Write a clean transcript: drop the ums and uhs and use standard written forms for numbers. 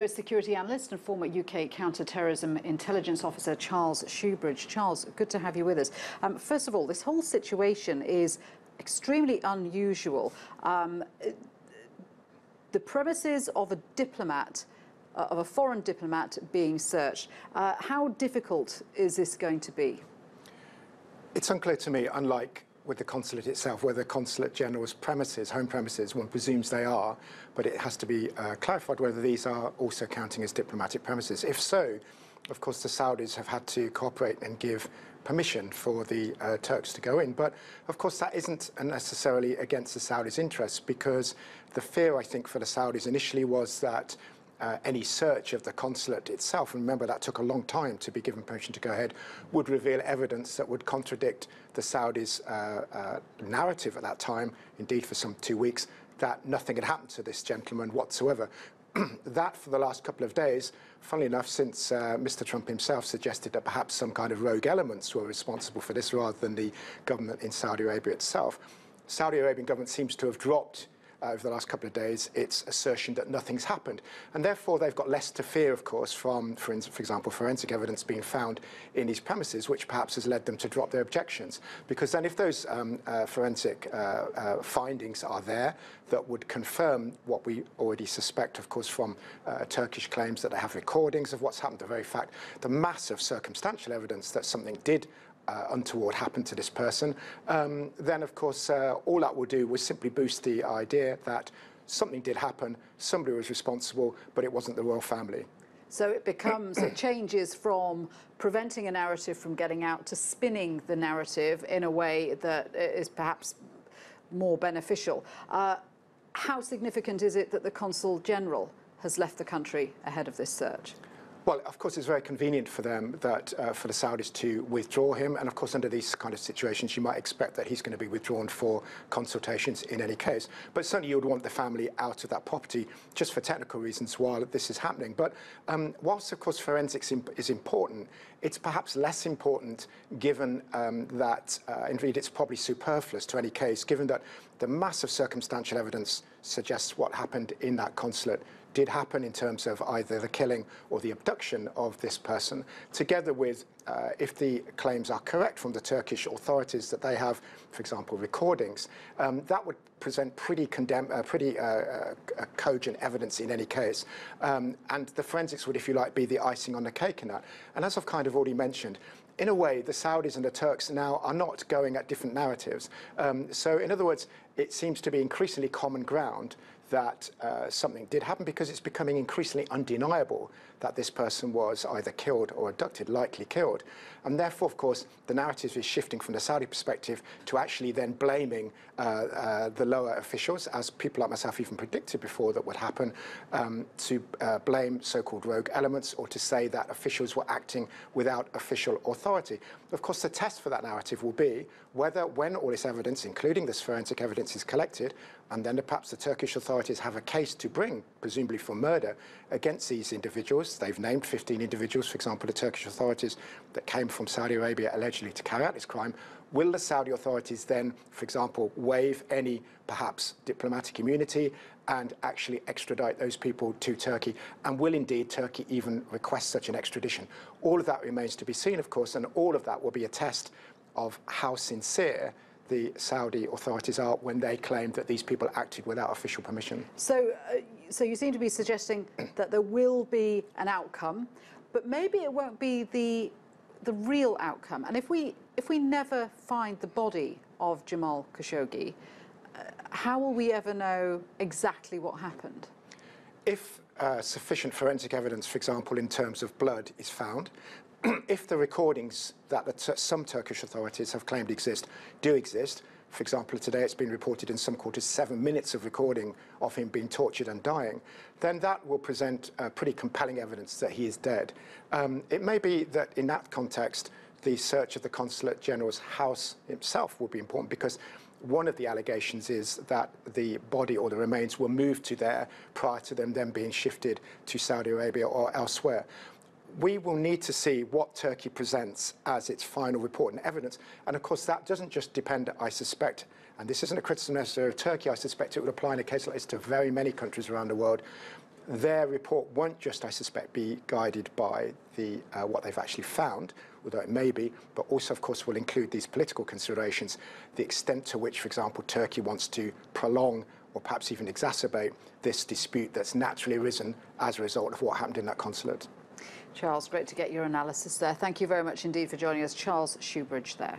Security analyst and former UK counter-terrorism intelligence officer Charles Shoebridge. Charles, good to have you with us. First of all, this whole situation is extremely unusual. The premises of a diplomat, of a foreign diplomat being searched. How difficult is this going to be? It's unclear to me, unlike with the consulate itself, whether the Consulate General's premises, home premises, one presumes they are, but it has to be clarified whether these are also counting as diplomatic premises. If so, of course, the Saudis have had to cooperate and give permission for the Turks to go in. But, of course, that isn't necessarily against the Saudis' interests, because the fear, I think, for the Saudis initially was that any search of the consulate itself, and remember that took a long time to be given permission to go ahead, would reveal evidence that would contradict the Saudis' narrative at that time, indeed for some 2 weeks, that nothing had happened to this gentleman whatsoever. That, for the last couple of days, funnily enough, since Mr. Trump himself suggested that perhaps some kind of rogue elements were responsible for this rather than the government in Saudi Arabia itself, the Saudi Arabian government seems to have dropped over the last couple of days its assertion that nothing's happened. And therefore, they've got less to fear, of course, from, for example, forensic evidence being found in these premises, which perhaps has led them to drop their objections. Because then if those forensic findings are there that would confirm what we already suspect, of course, from Turkish claims that they have recordings of what's happened, the very fact, the massive circumstantial evidence that something did untoward happened to this person, then of course all that will do was simply boost the idea that something did happen, somebody was responsible, but it wasn't the royal family. So it becomes, it changes from preventing a narrative from getting out to spinning the narrative in a way that is perhaps more beneficial. How significant is it that the Consul General has left the country ahead of this search? Well, of course, it's very convenient for them that for the Saudis to withdraw him. And of course, under these kind of situations, you might expect that he's going to be withdrawn for consultations in any case. But certainly you would want the family out of that property just for technical reasons while this is happening. But whilst, of course, forensics is important, it's perhaps less important given that, indeed, it's probably superfluous to any case, given that the massive circumstantial evidence suggests what happened in that consulate did happen in terms of either the killing or the abduction of this person, together with, if the claims are correct from the Turkish authorities that they have, for example, recordings, that would present pretty cogent evidence in any case. And the forensics would, if you like, be the icing on the cake in that. And as I've kind of already mentioned, in a way, the Saudis and the Turks now are not going at different narratives. So, in other words, it seems to be increasingly common ground that something did happen, because it's becoming increasingly undeniable that this person was either killed or abducted, likely killed. And therefore, of course, the narrative is shifting from the Saudi perspective to actually then blaming the lower officials, as people like myself even predicted before that would happen, to blame so-called rogue elements, or to say that officials were acting without official authority. Of course, the test for that narrative will be whether, when all this evidence, including this forensic evidence, is collected, and then perhaps the Turkish authorities have a case to bring, presumably for murder, against these individuals. They've named 15 individuals, for example, the Turkish authorities, that came from Saudi Arabia allegedly to carry out this crime. Will the Saudi authorities then, for example, waive any perhaps diplomatic immunity and actually extradite those people to Turkey? And will indeed Turkey even request such an extradition? All of that remains to be seen, of course, and all of that will be a test of how sincere the Saudi authorities are when they claim that these people acted without official permission. So you seem to be suggesting that there will be an outcome, but maybe it won't be the real outcome. And if we never find the body of Jamal Khashoggi, how will we ever know exactly what happened? If sufficient forensic evidence, for example, in terms of blood, is found, if the recordings that some Turkish authorities have claimed do exist, for example, today it's been reported in some quarters 7 minutes of recording of him being tortured and dying, then that will present pretty compelling evidence that he is dead. It may be that in that context, the search of the Consulate General's house itself will be important, because one of the allegations is that the body or the remains were moved to there prior to them then being shifted to Saudi Arabia or elsewhere. We will need to see what Turkey presents as its final report and evidence. And of course, that doesn't just depend, I suspect, and this isn't a criticism necessarily of Turkey, I suspect it would apply in a case like this to very many countries around the world. their report won't just, I suspect, be guided by what they've actually found, although it may be, but also, of course, will include these political considerations, the extent to which, for example, Turkey wants to prolong or perhaps even exacerbate this dispute that's naturally arisen as a result of what happened in that consulate. Charles, great to get your analysis there. Thank you very much indeed for joining us. Charles Shoebridge there.